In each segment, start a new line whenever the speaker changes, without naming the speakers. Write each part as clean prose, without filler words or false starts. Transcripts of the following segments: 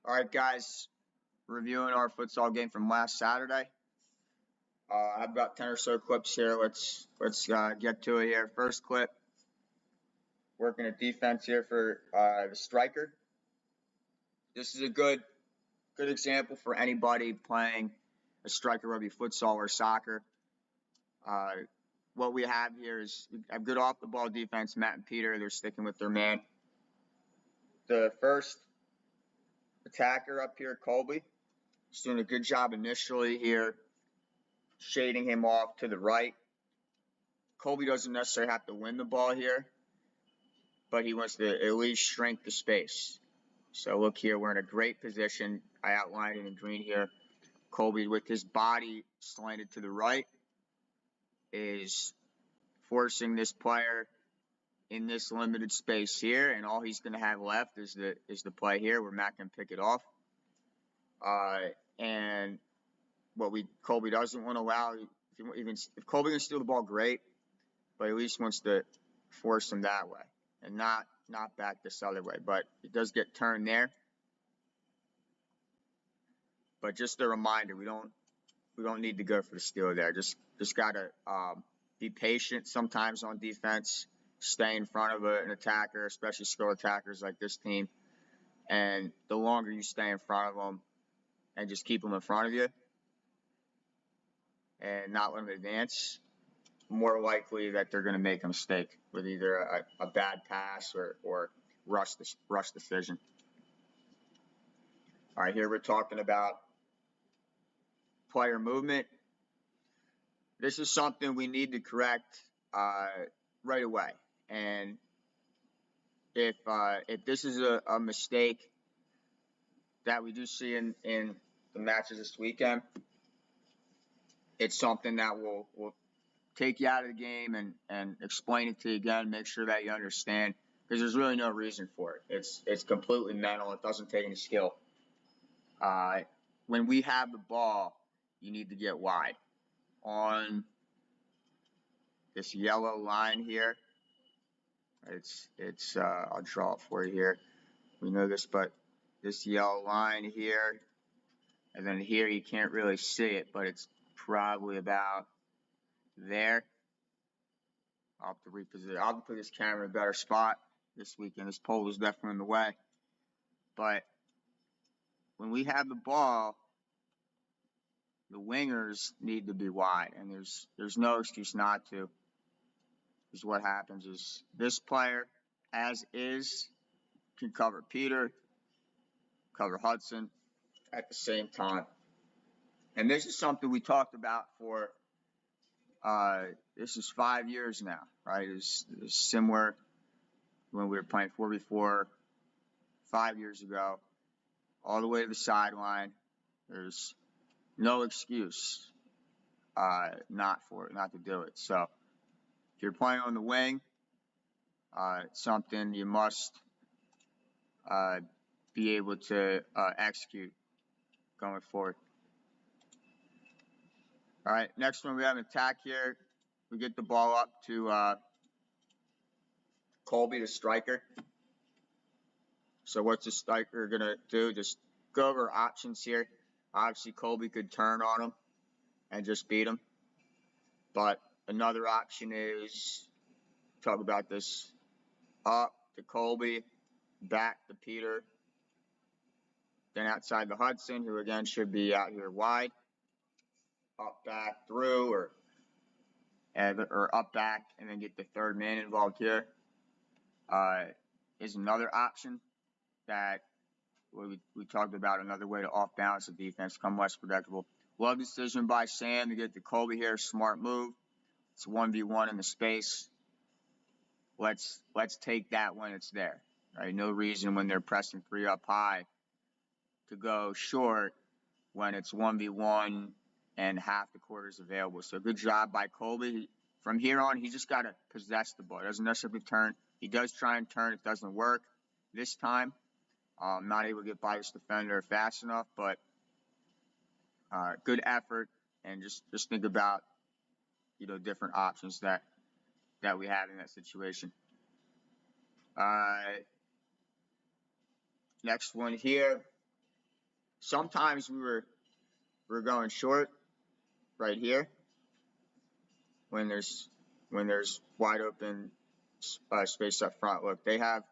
All right, guys, reviewing our futsal game from last Saturday. I've got 10 or so clips here. Let's get to it here. First clip, working a defense here for the striker. This is a good example for anybody playing a striker rugby futsal or soccer. What we have here is a good off the ball defense. Matt and Peter, they're sticking with their man. The first attacker up here, Colby, is doing a good job initially here, shading him off to the right. Colby doesn't necessarily have to win the ball here, but he wants to at least shrink the space. So look here, we're in a great position. I outlined it in green here. Colby, with his body slanted to the right, is forcing this player in this limited space here, and all he's going to have left is the play here where Matt can pick it off. And what Colby doesn't want to allow, if Colby can steal the ball, great, but at least wants to force him that way and not back this other way. But it does get turned there. But just a reminder, we don't need to go for the steal there. Just gotta be patient sometimes on defense, stay in front of an attacker, especially skilled attackers like this team. And the longer you stay in front of them and just keep them in front of you and not let them advance, more likely that they're going to make a mistake with either a bad pass or rush decision. All right, here we're talking about player movement. This is something we need to correct right away. And if this is a mistake that we do see in the matches this weekend, it's something that will take you out of the game and explain it to you again, make sure that you understand, because there's really no reason for it. It's completely mental. It doesn't take any skill. When we have the ball, you need to get wide. On this yellow line here, I'll draw it for you here. We know this, but this yellow line here, and then here you can't really see it, but it's probably about there. I'll have to reposition. I'll have to put this camera in a better spot this weekend. This pole is definitely in the way. But when we have the ball, the wingers need to be wide, and there's no excuse not to. Because what happens is this player, as is, can cover Peter, cover Hudson at the same time. And this is something we talked about for this is 5 years now, right? It's similar when we were playing 4v4 5 years ago, all the way to the sideline. There's no excuse not to do it. So if you're playing on the wing, it's something you must be able to execute going forward. All right, next one we have an attack here. We get the ball up to Colby, the striker. So what's the striker going to do? Just go over options here. Obviously, Colby could turn on him and just beat him. But another option is, talk about this, up to Colby, back to Peter, then outside to Hudson, who again should be out here wide, up back through, or up back, and then get the third man involved here. Is another option that we talked about, another way to off balance the defense, become less predictable. Love decision by Sam to get to Colby here. Smart move. It's 1v1 in the space. Let's take that when it's there. Right? No reason when they're pressing 3 up high to go short when it's 1v1 and half the court is available. So good job by Colby. From here on, he just got to possess the ball. It doesn't necessarily turn. He does try and turn. It doesn't work this time. Not able to get by this defender fast enough, but good effort. And just think about, different options that we have in that situation. Next one here. sometimes we were going short right here when there's wide open space up front. Look, they have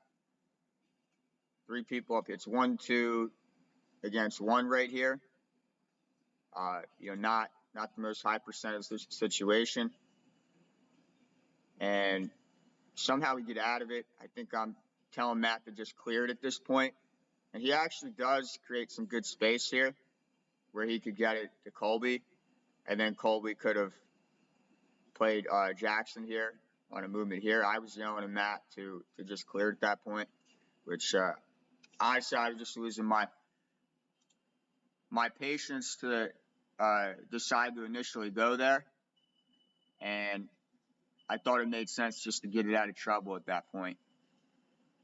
3 people up here. It's 1, 2 against 1 right here. Not the most high percentage situation. And somehow we get out of it. I think I'm telling Matt to just clear it at this point. And he actually does create some good space here where he could get it to Colby. And then Colby could have played Jackson here on a movement here. I was yelling at Matt to just clear it at that point, which I said I was just losing my patience to decide to initially go there. And I thought it made sense just to get it out of trouble at that point,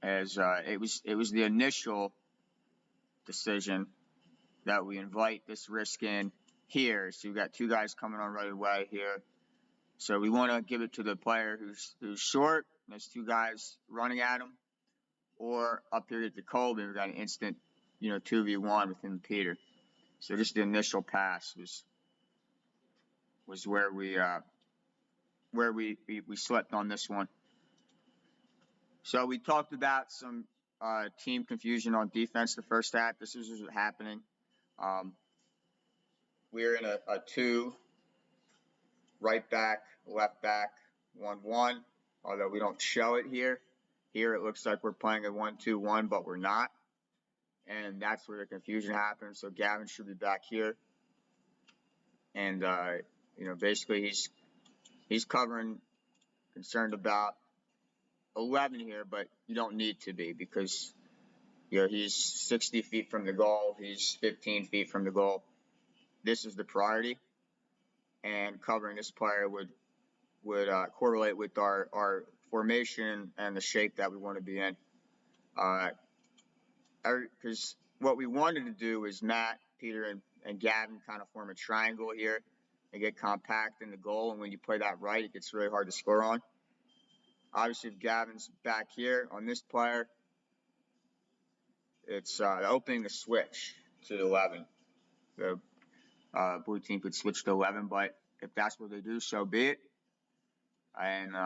as it was the initial decision that we invite this risk in here. So you've got 2 guys coming on right away here. So we want to give it to the player who's short. And there's 2 guys running at him, or up here at the Colby, we got an instant, 2v1 with him and Peter. So just the initial pass was where we slept on this one. So we talked about some team confusion on defense the first half. This was happening. We're in a 2 right back, left back, 1-1. Although we don't show it here. Here it looks like we're playing a 1-2-1, but we're not. And that's where the confusion happens. So Gavin should be back here. And basically he's covering, concerned about 11 here, but you don't need to be, because he's 60 feet from the goal, he's 15 feet from the goal. This is the priority, and covering this player would correlate with our formation and the shape that we want to be in. Because what we wanted to do is Matt, Peter, and Gavin kind of form a triangle here and get compact in the goal, and when you play that right, it gets really hard to score on. Obviously, if Gavin's back here on this player, it's opening the switch to 11. The blue team could switch to 11, but if that's what they do, so be it. And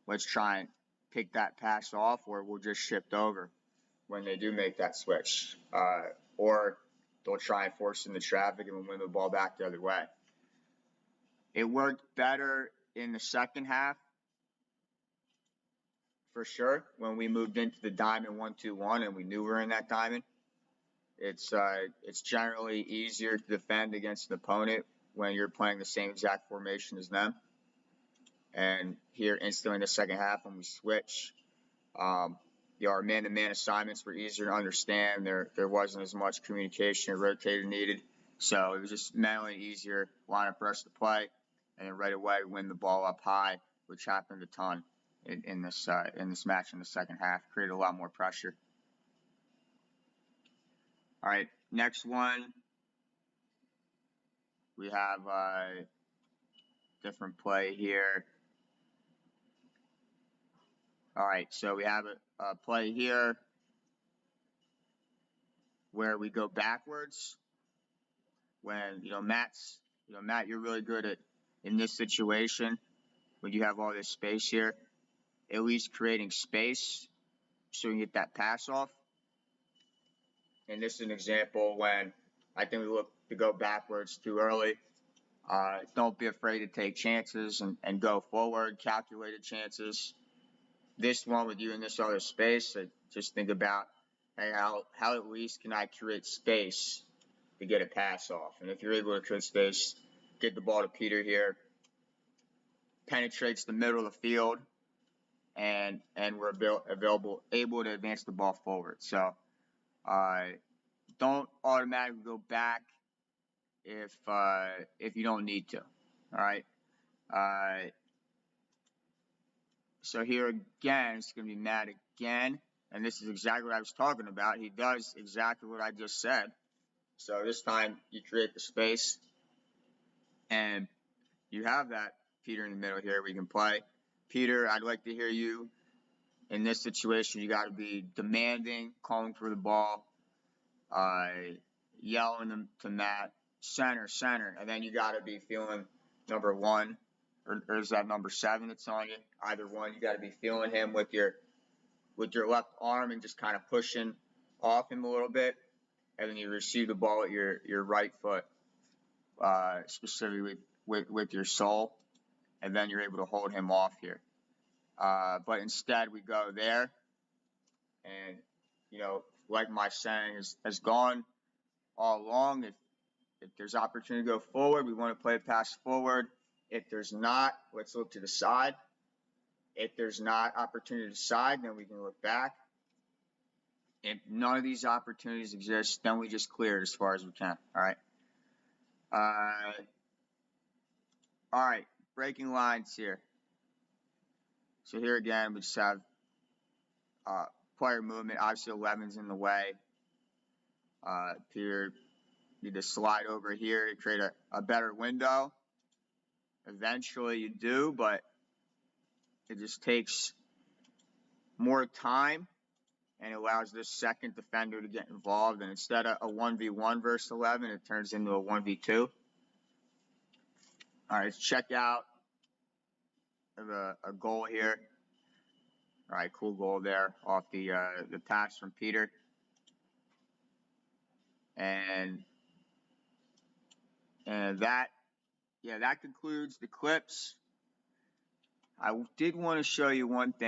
let's try and pick that pass off, or we'll just shift over when they do make that switch. Or they'll try and force in the traffic and we'll win the ball back the other way. It worked better in the second half, for sure, when we moved into the diamond 1-2-1 and we knew we were in that diamond. It's generally easier to defend against an opponent when you're playing the same exact formation as them. And here, instantly in the second half, when we switch, our man-to-man assignments were easier to understand. There wasn't as much communication or rotator needed, so it was just mentally easier lineup for us to play, and then right away win the ball up high, which happened a ton in this match in the second half. Created a lot more pressure. All right, next one, we have a different play here. All right, so we have a play here where we go backwards. When Matt, you're really good at, in this situation, when you have all this space here, at least creating space so we can get that pass off. And this is an example when I think we look to go backwards too early. Don't be afraid to take chances and go forward, calculated chances. This one with you in this other space, just think about, hey, how at least can I create space to get a pass off? And if you're able to create space, get the ball to Peter here, penetrates the middle of the field, and we're able to advance the ball forward. So don't automatically go back if you don't need to. All right. So here again, it's going to be Matt again, and this is exactly what I was talking about. He does exactly what I just said. So this time you create the space, and you have that Peter in the middle here. We can play. Peter, I'd like to hear you. In this situation, you got to be demanding, calling for the ball. yelling them to Matt, center, center, and then you got to be feeling number 1, or is that number 7 that's on you? Either one, you got to be feeling him with your left arm and just kind of pushing off him a little bit, and then you receive the ball with your right foot, specifically with your sole, and then you're able to hold him off here. But instead, we go there, and like my saying has gone all along. If there's opportunity to go forward, we want to play a pass forward. If there's not, let's look to the side. If there's not opportunity to the side, then we can look back. If none of these opportunities exist, then we just clear it as far as we can. All right. All right. Breaking lines here. So here again, we just have player movement. Obviously, 11's in the way. Peter need to slide over here to create a better window. Eventually you do, but it just takes more time and allows this second defender to get involved. And instead of a 1v1 versus 11, it turns into a 1v2. All right, let's check out a goal here. All right, cool goal there off the pass from Peter. And that concludes the clips. I did want to show you one thing.